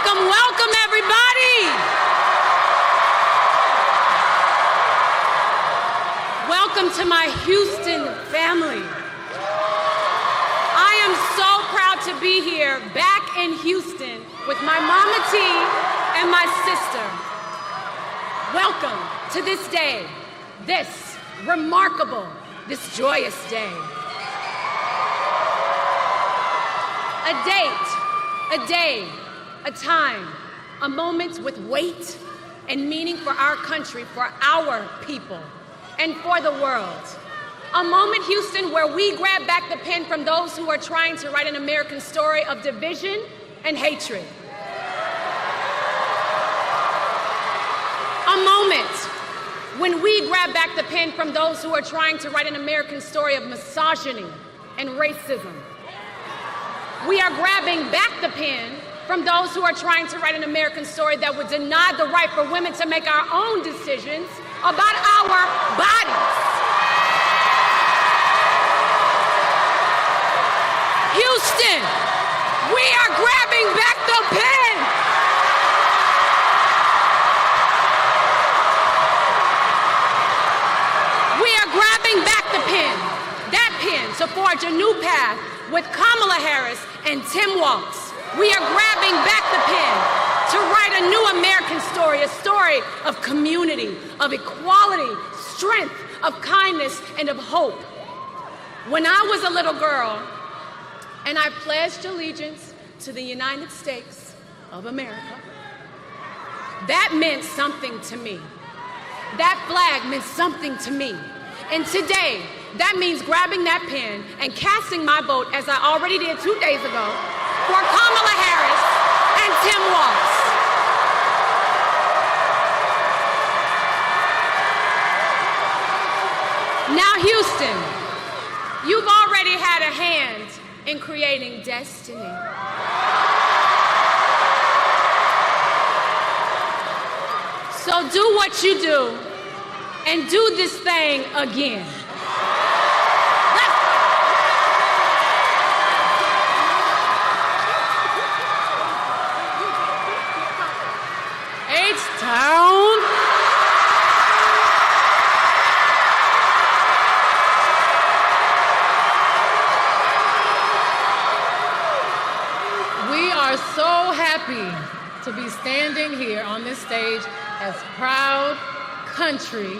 Welcome, welcome, everybody. Welcome to my Houston family. I am so proud to be here back in Houston with my mama T and my sister. Welcome to this day, this remarkable, this joyous day. A date, a day, a time, a moment with weight and meaning for our country, for our people, and for the world. A moment, Houston, where we grab back the pen from those who are trying to write an American story of division and hatred. A moment when we grab back the pen from those who are trying to write an American story of misogyny and racism. We are grabbing back the pen from those who are trying to write an American story that would deny the right for women to make our own decisions about our bodies. Houston, we are grabbing back the pen. We are grabbing back the pen, that pen, to forge a new path with Kamala Harris and Tim Walz. We are grabbing back the pen to write a new American story, a story of community, of equality, strength, of kindness, and of hope. When I was a little girl and I pledged allegiance to the United States of America, that meant something to me. That flag meant something to me. And today, that means grabbing that pen and casting my vote, as I already did 2 days ago, for Kamala Harris and Tim Walz. Now, Houston, you've already had a hand in creating destiny. So do what you do and do this thing again. H-Town. We are so happy to be standing here on this stage as proud country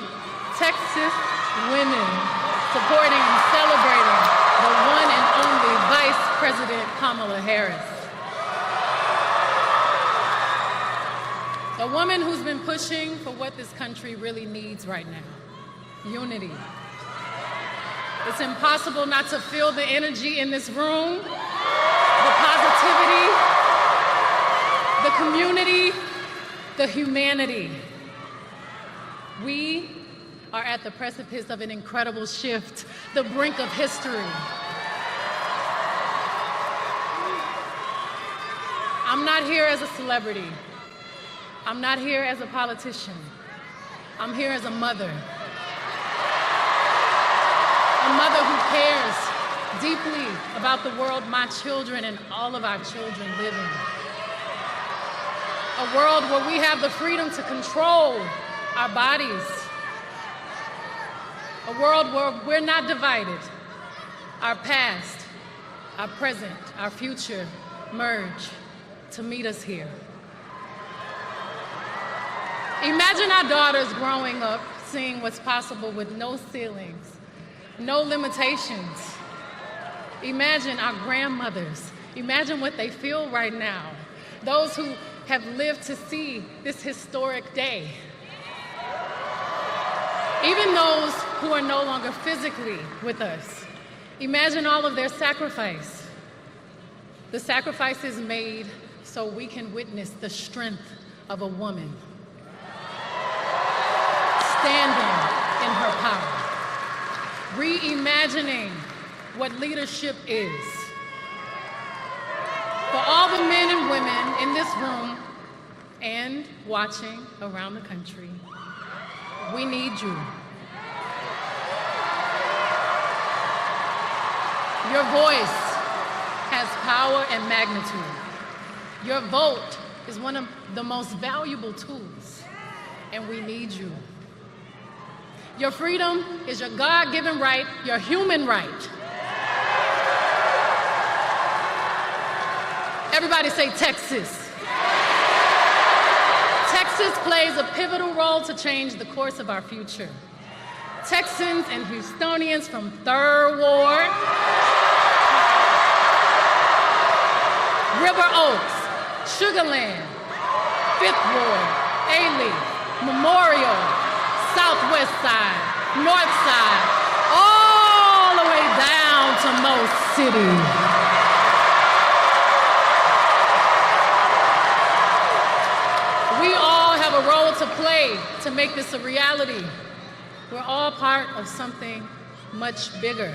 Texas women supporting and celebrating the one and only Vice President Kamala Harris. A woman who's been pushing for what this country really needs right now: unity. It's impossible not to feel the energy in this room, the positivity, the community, the humanity. We are at the precipice of an incredible shift, the brink of history. I'm not here as a celebrity. I'm not here as a politician. I'm here as a mother. A mother who cares deeply about the world my children and all of our children live in. A world where we have the freedom to control our bodies. A world where we're not divided. Our past, our present, our future merge to meet us here. Imagine our daughters growing up seeing what's possible with no ceilings, no limitations. Imagine our grandmothers. Imagine what they feel right now. Those who have lived to see this historic day. Even those who are no longer physically with us. Imagine all of their sacrifice. The sacrifices made so we can witness the strength of a woman standing in her power, reimagining what leadership is. For all the men and women in this room and watching around the country, we need you. Your voice has power and magnitude. Your vote is one of the most valuable tools, and we need you. Your freedom is your God-given right, your human right. Everybody say Texas. Texas plays a pivotal role to change the course of our future. Texans and Houstonians from 3rd Ward, River Oaks, Sugarland, 5th Ward, Ailey, Memorial, Southwest Side, North Side, all the way down to Most City. We all have a role to play to make this a reality. We're all part of something much bigger.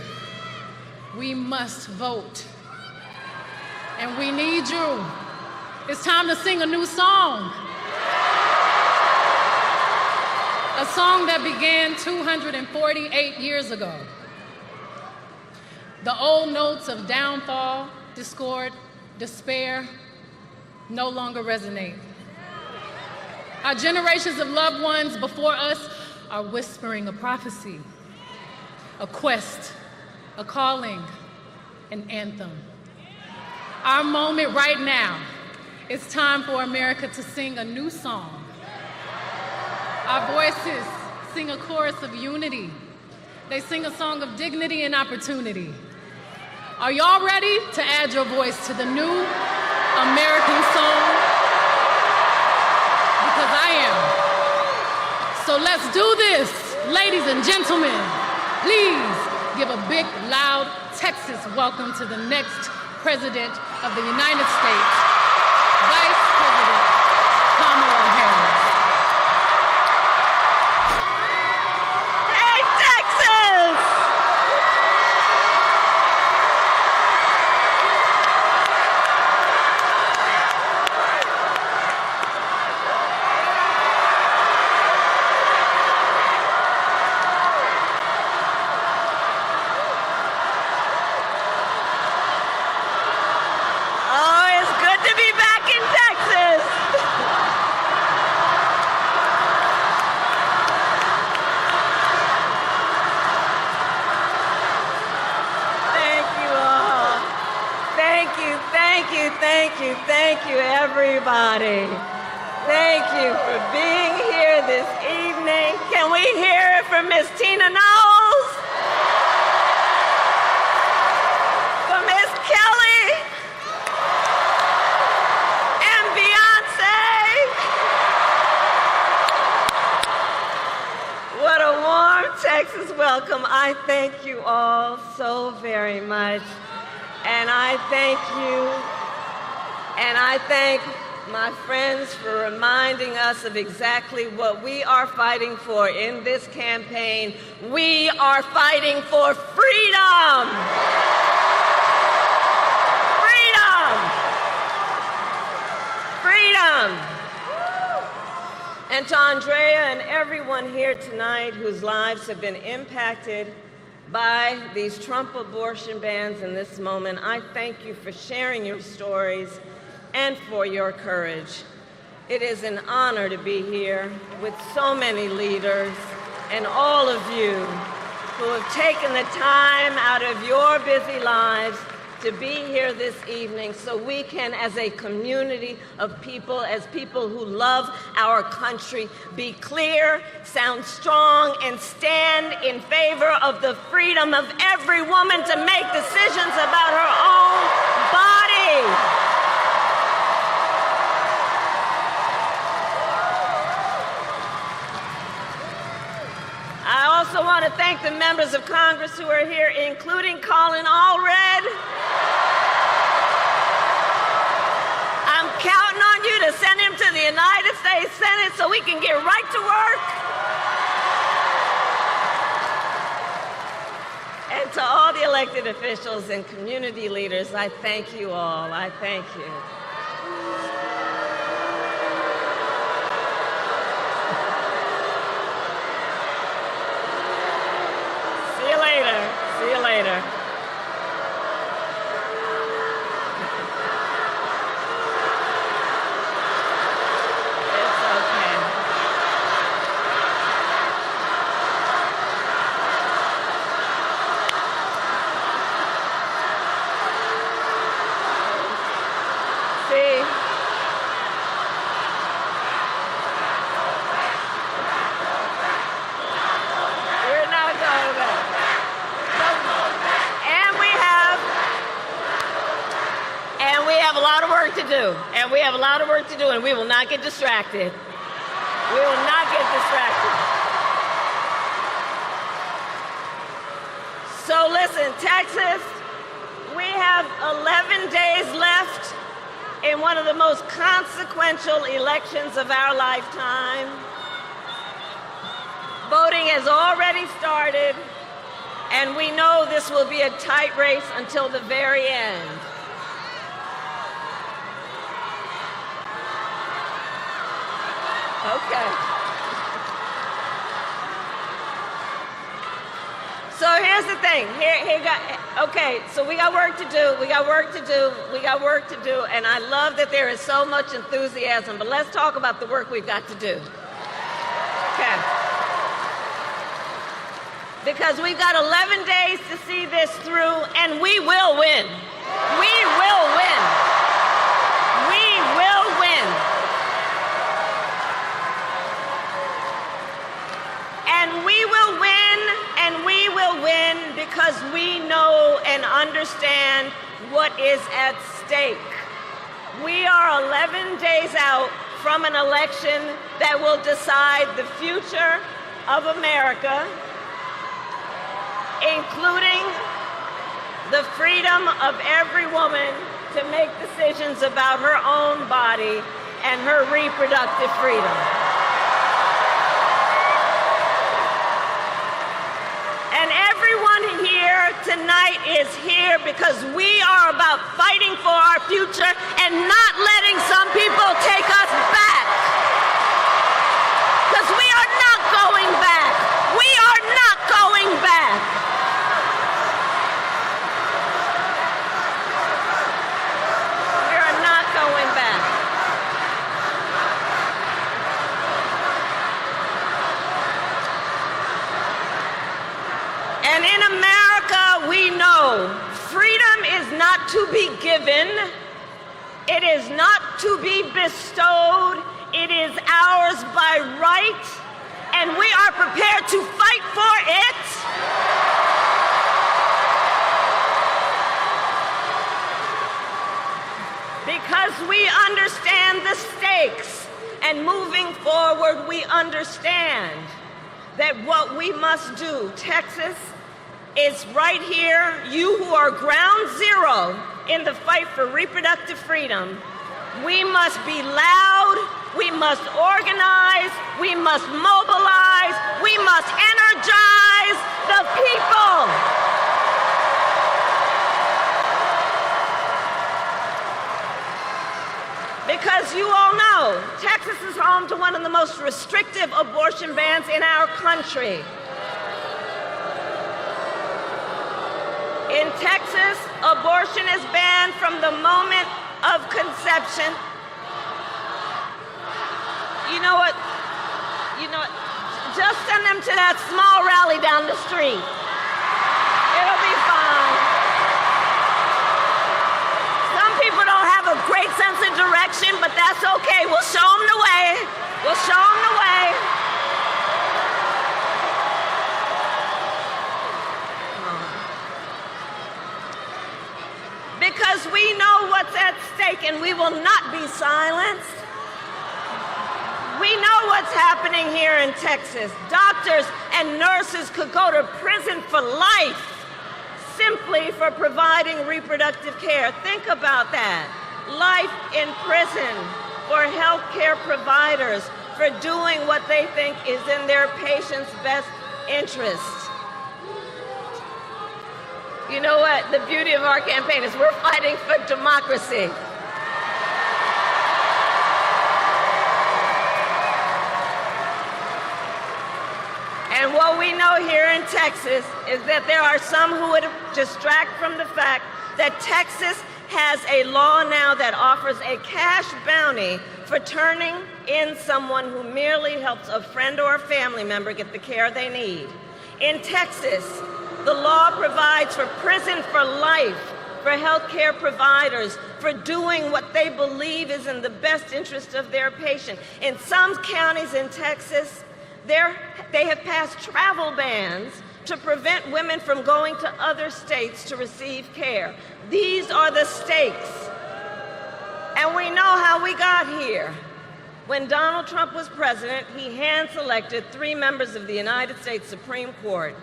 We must vote. And we need you. It's time to sing a new song. A song that began 248 years ago. The old notes of downfall, discord, despair no longer resonate. Our generations of loved ones before us are whispering a prophecy, a quest, a calling, an anthem. Our moment right now, it's time for America to sing a new song. Our voices sing a chorus of unity. They sing a song of dignity and opportunity. Are y'all ready to add your voice to the new American song? Because I am. So let's do this, ladies and gentlemen. Please give a big, loud Texas welcome to the next President of the United States, Vice President Kamala Harris. Hey, Texas! Thank you, everybody. Thank you for being here this evening. Can we hear it from Miss Tina Knowles? For Miss Kelly? And Beyonce? What a warm Texas welcome. I thank you all so very much. And I thank you. And I thank my friends for reminding us of exactly what we are fighting for in this campaign. We are fighting for freedom. Freedom. Freedom. And to Andrea and everyone here tonight whose lives have been impacted by these Trump abortion bans in this moment, I thank you for sharing your stories and for your courage. It is an honor to be here with so many leaders and all of you who have taken the time out of your busy lives to be here this evening so we can, as a community of people, as people who love our country, be clear, sound strong, and stand in favor of the freedom of every woman to make decisions about her own body. I also want to thank the members of Congress who are here, including Colin Allred. I'm counting on you to send him to the United States Senate so we can get right to work. And to all the elected officials and community leaders, I thank you all. I thank you. See you later. have a lot of work to do, and we have a lot of work to do, and we will not get distracted. We will not get distracted. So listen, Texas, we have 11 days left in one of the most consequential elections of our lifetime. Voting has already started, and we know this will be a tight race until the very end. Okay. So here's the thing. Okay, so we got work to do. We got work to do. We got work to do. And I love that there is so much enthusiasm. But let's talk about the work we've got to do. Okay. Because we've got 11 days to see this through, and we will win. We will win. We will win. And we will win, and we will win because we know and understand what is at stake. We are 11 days out from an election that will decide the future of America, including the freedom of every woman to make decisions about her own body and her reproductive freedom. And everyone here tonight is here because we are about fighting for our future and not letting some people take us back. Because we are not going back. We are not going back. We are not going back. And in America, we know freedom is not to be given. It is not to be bestowed. It is ours by right, and we are prepared to fight for it. Because we understand the stakes, and moving forward, we understand that what we must do, Texas, is right here, you who are ground zero in the fight for reproductive freedom. We must be loud, we must organize, we must mobilize, we must energize the people. Because you all know, Texas is home to one of the most restrictive abortion bans in our country. In Texas, abortion is banned from the moment of conception. You know what? Just send them to that small rally down the street. It'll be fine. Some people don't have a great sense of direction, but that's okay. We'll show them the way. We'll show them the way. Because we know what's at stake, and we will not be silenced. We know what's happening here in Texas. Doctors and nurses could go to prison for life simply for providing reproductive care. Think about that. Life in prison for healthcare providers for doing what they think is in their patients' best interest. You know what? The beauty of our campaign is we're fighting for democracy. And what we know here in Texas is that there are some who would distract from the fact that Texas has a law now that offers a cash bounty for turning in someone who merely helps a friend or a family member get the care they need. In Texas, the law provides for prison for life for healthcare providers for doing what they believe is in the best interest of their patient. In some counties in Texas, they have passed travel bans to prevent women from going to other states to receive care. These are the stakes. we got here. When Donald Trump was president, he hand-selected 3 members of the United States Supreme Court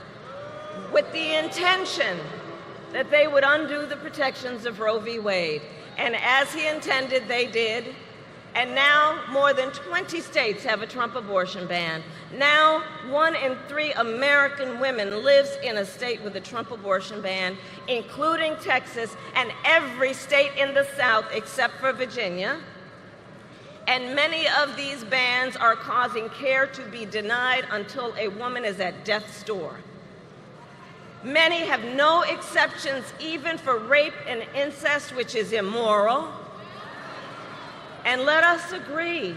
with the intention that they would undo the protections of Roe v. Wade. And as he intended, they did. And now more than 20 states have a Trump abortion ban. Now 1 in 3 American women lives in a state with a Trump abortion ban, including Texas and every state in the South except for Virginia. And many of these bans are causing care to be denied until a woman is at death's door. Many have no exceptions even for rape and incest, which is immoral. And let us agree,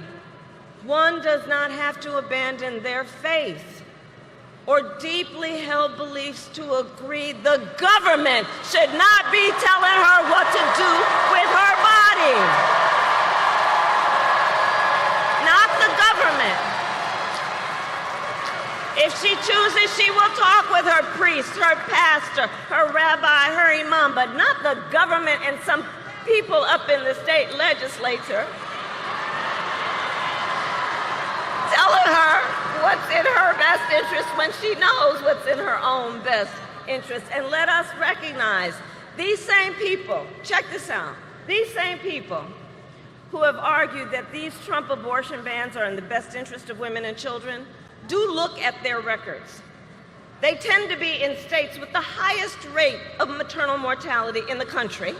one does not have to abandon their faith or deeply held beliefs to agree the government should not be telling her what to do with her body. Not the government. If she chooses, she will talk with her priest, her pastor, her rabbi, her imam, but not the government and some people up in the state legislature telling her what's in her best interest when she knows what's in her own best interest. And let us recognize these same people, check this out, these same people who have argued that these Trump abortion bans are in the best interest of women and children, do look at their records. They tend to be in states with the highest rate of maternal mortality in the country.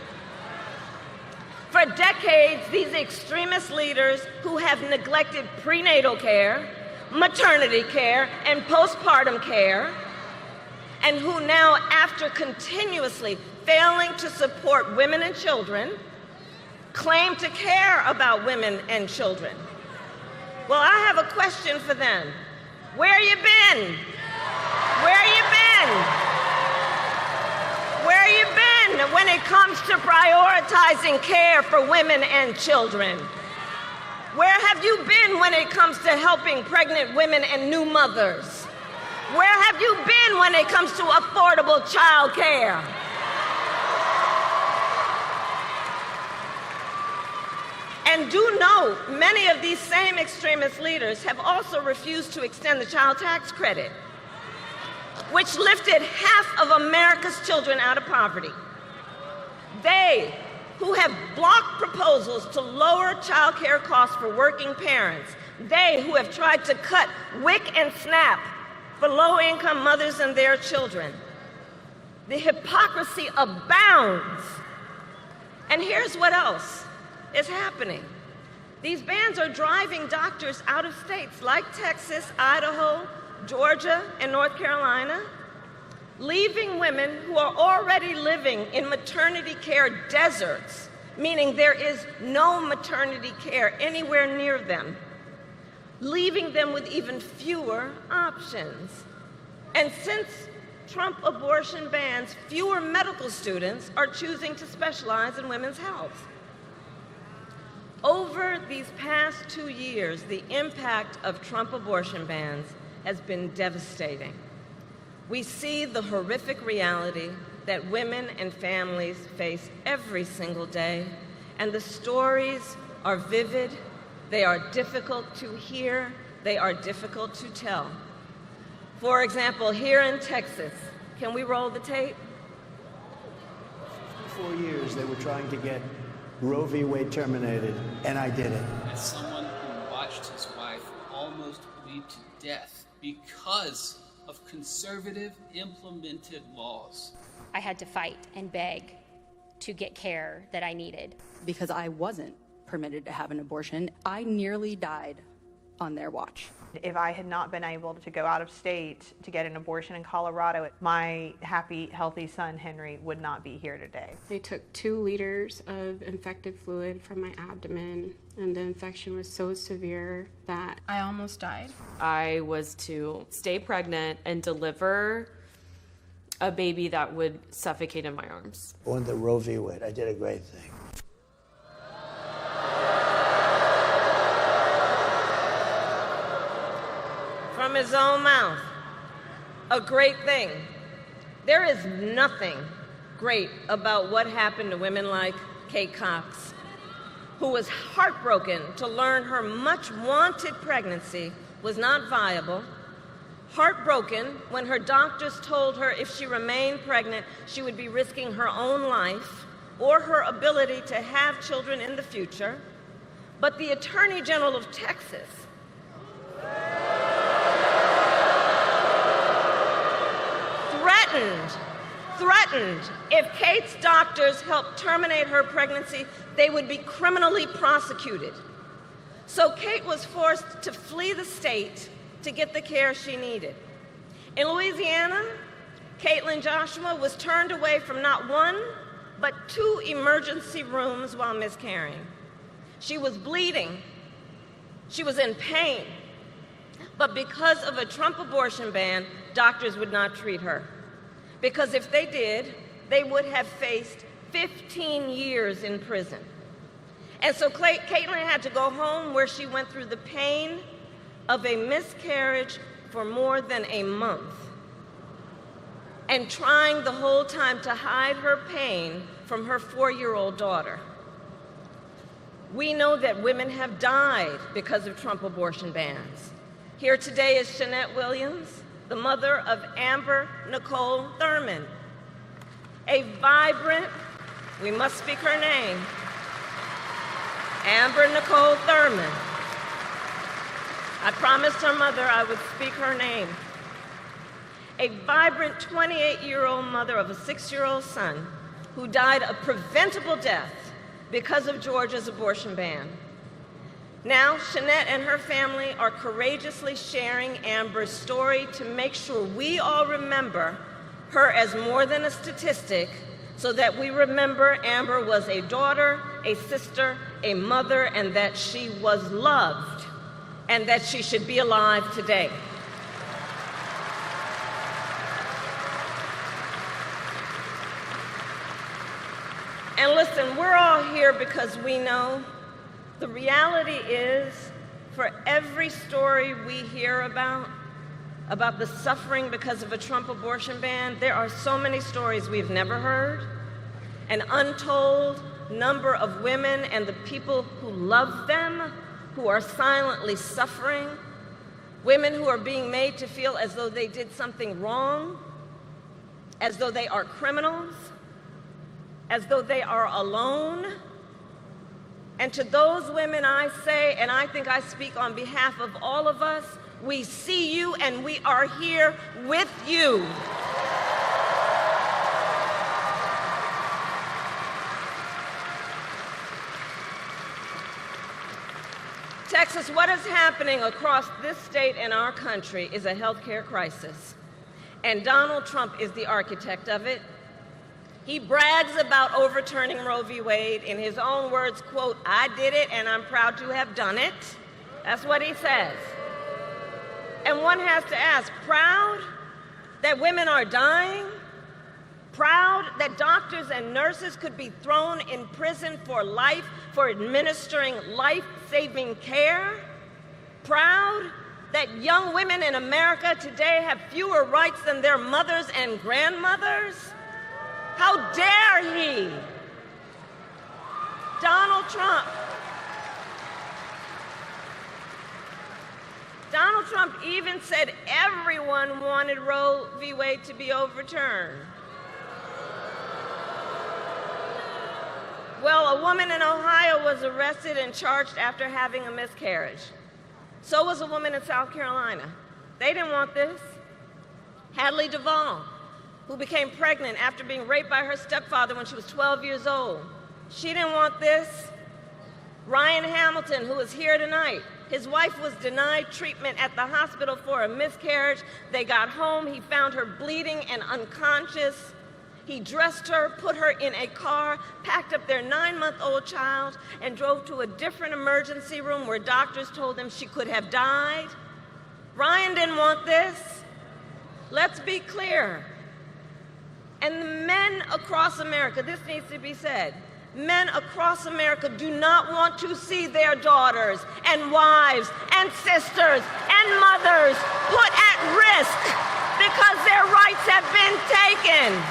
For decades, these extremist leaders who have neglected prenatal care, maternity care, and postpartum care, and who now, after continuously failing to support women and children, claim to care about women and children. Well, I have a question for them. Where you been? Where you been? Where you been when it comes to prioritizing care for women and children? Where have you been when it comes to helping pregnant women and new mothers? Where have you been when it comes to affordable child care? And do note, many of these same extremist leaders have also refused to extend the child tax credit, which lifted half of America's children out of poverty. They, who have blocked proposals to lower child care costs for working parents, they who have tried to cut WIC and SNAP for low-income mothers and their children. The hypocrisy abounds. And here's what else is happening. These bans are driving doctors out of states like Texas, Idaho, Georgia, and North Carolina, leaving women who are already living in maternity care deserts, meaning there is no maternity care anywhere near them, leaving them with even fewer options. And since Trump abortion bans, fewer medical students are choosing to specialize in women's health. Over these past 2 years, the impact of Trump abortion bans has been devastating. We see the horrific reality that women and families face every single day, and the stories are vivid, they are difficult to hear, they are difficult to tell. For example, here in Texas, can we roll the tape? 4 years they were trying to get Roe v. Wade terminated, and I did it. As someone who watched his wife almost bleed to death because of conservative implemented laws. I had to fight and beg to get care that I needed. Because I wasn't permitted to have an abortion, I nearly died on their watch. If I had not been able to go out of state to get an abortion in Colorado, my happy, healthy son, Henry, would not be here today. They took 2 liters of infected fluid from my abdomen, and the infection was so severe that I almost died. I was to stay pregnant and deliver a baby that would suffocate in my arms. On the Roe v. Wade, I did a great thing. From his own mouth, a great thing. There is nothing great about what happened to women like Kate Cox, who was heartbroken to learn her much-wanted pregnancy was not viable, heartbroken when her doctors told her if she remained pregnant, she would be risking her own life or her ability to have children in the future. But the Attorney General of Texas threatened if Kate's doctors helped terminate her pregnancy, they would be criminally prosecuted. So Kate was forced to flee the state to get the care she needed. In Louisiana, Caitlin Joshua was turned away from not one, but 2 emergency rooms while miscarrying. She was bleeding. She was in pain. But because of a Trump abortion ban, doctors would not treat her. Because if they did, they would have faced 15 years in prison. And so Caitlin had to go home where she went through the pain of a miscarriage for more than a month, and trying the whole time to hide her pain from her 4-year-old daughter. We know that women have died because of Trump abortion bans. Here today is Shanette Williams, the mother of Amber Nicole Thurman, a vibrant, we must speak her name, Amber Nicole Thurman. I promised her mother I would speak her name. A vibrant 28-year-old mother of a 6-year-old son who died a preventable death because of Georgia's abortion ban. Now, Shanette and her family are courageously sharing Amber's story to make sure we all remember her as more than a statistic, so that we remember Amber was a daughter, a sister, a mother, and that she was loved, and that she should be alive today. And listen, we're all here because we know the reality is, for every story we hear about the suffering because of a Trump abortion ban, there are so many stories we've never heard, an untold number of women and the people who love them who are silently suffering, women who are being made to feel as though they did something wrong, as though they are criminals, as though they are alone. And to those women I say, and I think I speak on behalf of all of us, we see you and we are here with you. Texas, what is happening across this state and our country is a healthcare crisis. And Donald Trump is the architect of it. He brags about overturning Roe v. Wade. In his own words, quote, "I did it and I'm proud to have done it." That's what he says. And one has to ask, proud that women are dying? Proud that doctors and nurses could be thrown in prison for life for administering life-saving care? Proud that young women in America today have fewer rights than their mothers and grandmothers? How dare he? Donald Trump even said everyone wanted Roe v. Wade to be overturned. Well, a woman in Ohio was arrested and charged after having a miscarriage. So was a woman in South Carolina. They didn't want this. Hadley Duvall, who became pregnant after being raped by her stepfather when she was 12 years old. She didn't want this. Ryan Hamilton, who is here tonight, his wife was denied treatment at the hospital for a miscarriage. They got home, he found her bleeding and unconscious. He dressed her, put her in a car, packed up their 9-month-old child, and drove to a different emergency room where doctors told them she could have died. Ryan didn't want this. Let's be clear. And the men across America, this needs to be said, men across America do not want to see their daughters and wives and sisters and mothers put at risk because their rights have been taken.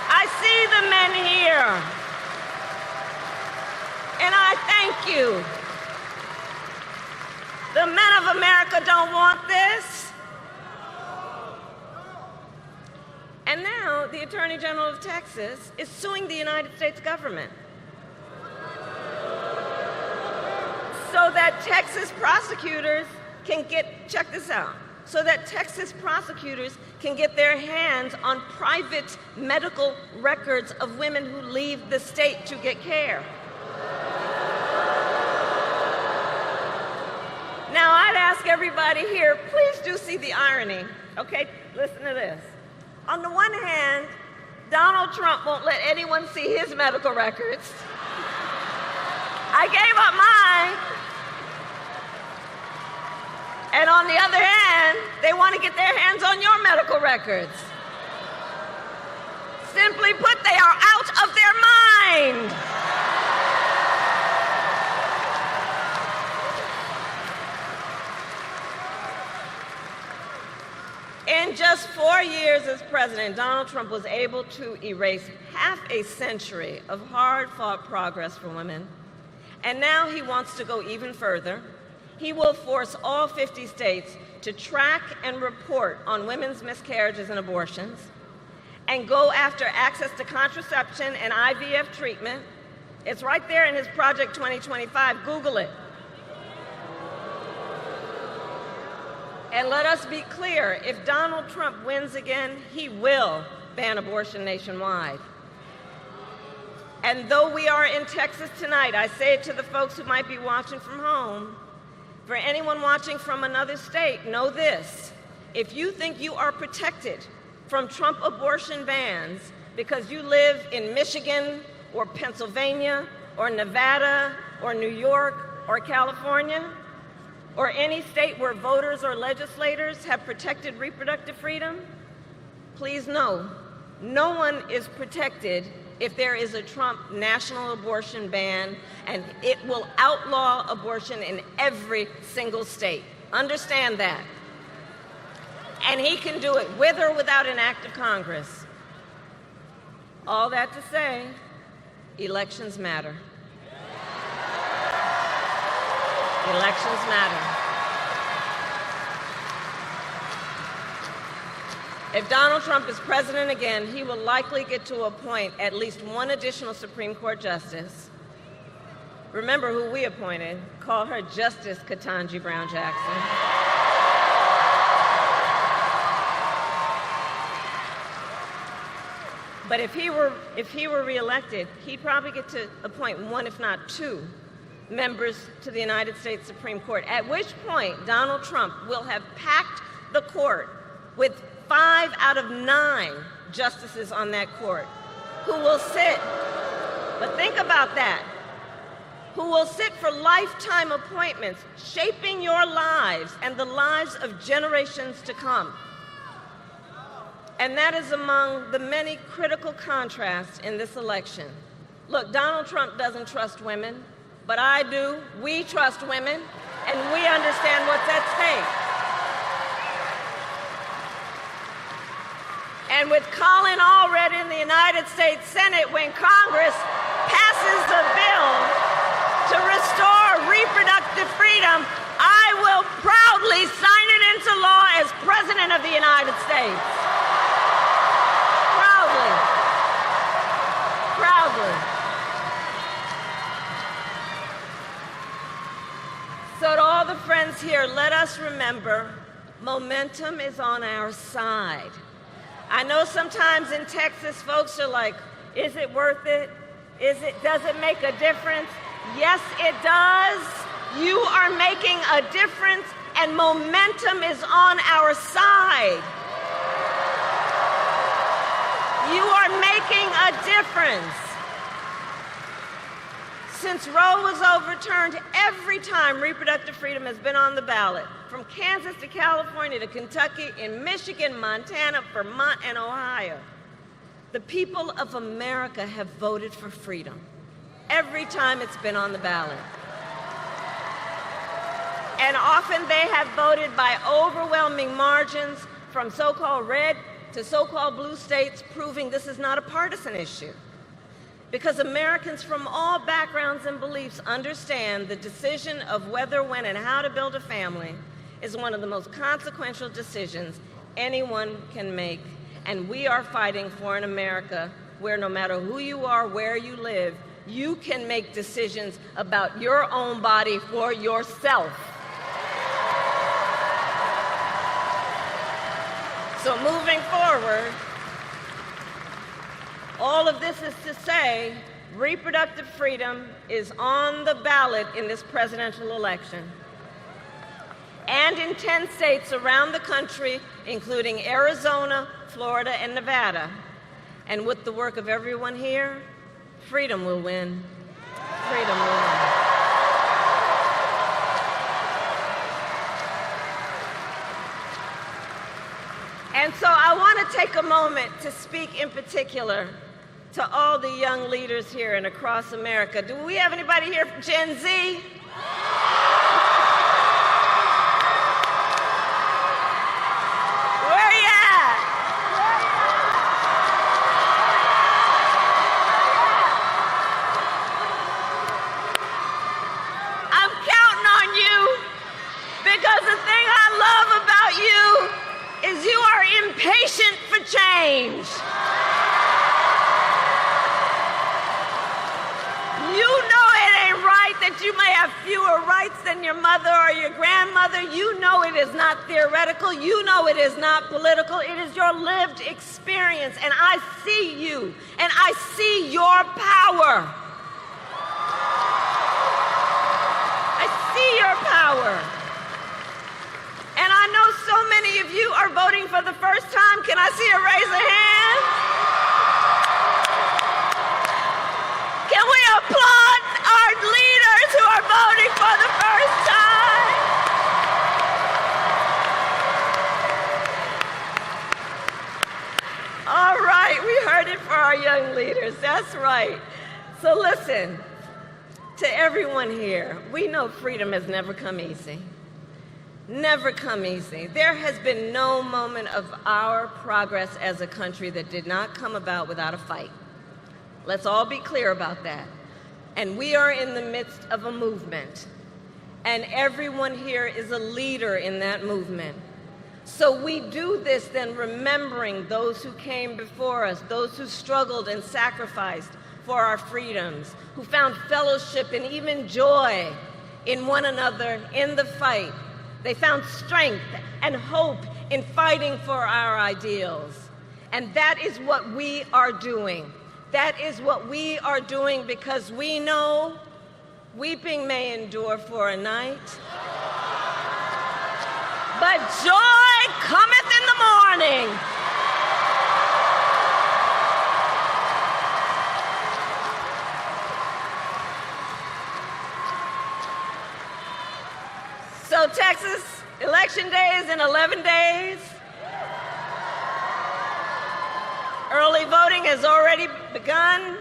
I see the men here. And I thank you. The men of America don't want this. And now the Attorney General of Texas is suing the United States government so that Texas prosecutors can check this out, so that Texas prosecutors can get their hands on private medical records of women who leave the state to get care. Now, I'd ask everybody here, please do see the irony, okay? Listen to this. On the one hand, Donald Trump won't let anyone see his medical records. I gave up mine. And on the other hand, they want to get their hands on your medical records. Simply put, they are out of their mind. In just 4 years as president, Donald Trump was able to erase half a century of hard-fought progress for women. And now he wants to go even further. He will force all 50 states to track and report on women's miscarriages and abortions, and go after access to contraception and IVF treatment. It's right there in his Project 2025. Google it. And let us be clear, if Donald Trump wins again, he will ban abortion nationwide. And though we are in Texas tonight, I say it to the folks who might be watching from home, for anyone watching from another state, know this: if you think you are protected from Trump abortion bans because you live in Michigan or Pennsylvania or Nevada or New York or California, or any state where voters or legislators have protected reproductive freedom, please know, no one is protected if there is a Trump national abortion ban, and it will outlaw abortion in every single state. Understand that. And he can do it with or without an act of Congress. All that to say, elections matter. Elections matter. If Donald Trump is president again, he will likely get to appoint at least one additional Supreme Court justice. Remember who we appointed. Call her Justice Ketanji Brown Jackson. But if he were reelected, he'd probably get to appoint one, if not two, members to the United States Supreme Court, at which point Donald Trump will have packed the court with 5 out of 9 justices on that court who will sit, but think about that, who will sit for lifetime appointments, shaping your lives and the lives of generations to come. And that is among the many critical contrasts in this election. Look, Donald Trump doesn't trust women, but I do. We trust women, and we understand what's at stake. And with Colin Allred in the United States Senate, when Congress passes a bill to restore reproductive freedom, I will proudly sign it into law as President of the United States. Proudly. Proudly. So to all the friends here, let us remember, momentum is on our side. I know sometimes in Texas, folks are like, is it worth it? Does it make a difference? Yes, it does. You are making a difference, and momentum is on our side. You are making a difference. Since Roe was overturned, every time reproductive freedom has been on the ballot, from Kansas to California to Kentucky, in Michigan, Montana, Vermont, and Ohio, the people of America have voted for freedom every time it's been on the ballot. And often they have voted by overwhelming margins from so-called red to so-called blue states, proving this is not a partisan issue. because Americans from all backgrounds and beliefs understand the decision of whether, when, and how to build a family is one of the most consequential decisions anyone can make. And we are fighting for an America where no matter who you are, where you live, you can make decisions about your own body for yourself. So moving forward, all of this is to say reproductive freedom is on the ballot in this presidential election. And in 10 states around the country, including Arizona, Florida, and Nevada. And with the work of everyone here, freedom will win. Freedom will win. And so I want to take a moment to speak in particular to all the young leaders here and across America. Do we have anybody here from Gen Z? Impatient for change. You know it ain't right that you may have fewer rights than your mother or your grandmother. You know it is not theoretical. You know it is not political. It is your lived experience. And I see you, and I see your power. I see your power. And I know so many of you are voting for the first time. Can I see a raise of hands? Can we applaud our leaders who are voting for the first time? All right, we heard it for our young leaders. That's right. So listen, to everyone here, we know freedom has never come easy. Never come easy. There has been no moment of our progress as a country that did not come about without a fight. Let's all be clear about that. And we are in the midst of a movement. And everyone here is a leader in that movement. So we do this then remembering those who came before us, those who struggled and sacrificed for our freedoms, who found fellowship and even joy in one another in the fight. They found strength and hope in fighting for our ideals. And that is what we are doing. That is what we are doing because we know weeping may endure for a night, but joy cometh in the morning. So Texas, election day is in 11 days. Early voting has already begun.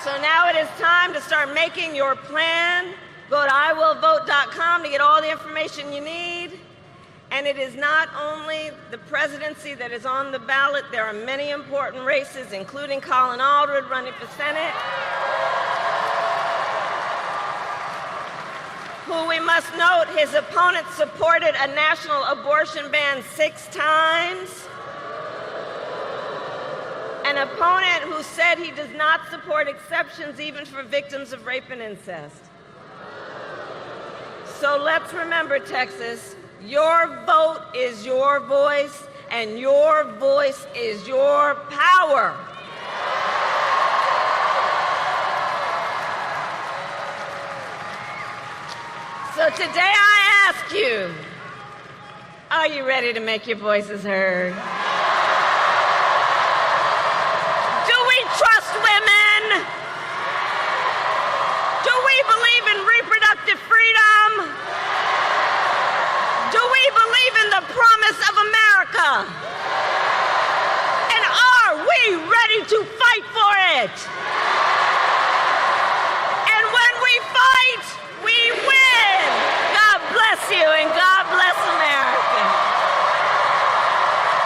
So now it is time to start making your plan. Go to iwillvote.com to get all the information you need. And it is not only the presidency that is on the ballot. There are many important races, including Colin Aldred running for Senate, who we must note his opponent supported a national abortion ban 6 times. An opponent who said he does not support exceptions even for victims of rape and incest. So let's remember, Texas, your vote is your voice, and your voice is your power. So today I ask you, are you ready to make your voices heard? Do we trust women? Do we believe in reproductive freedom? Do we believe in the promise of America? And are we ready to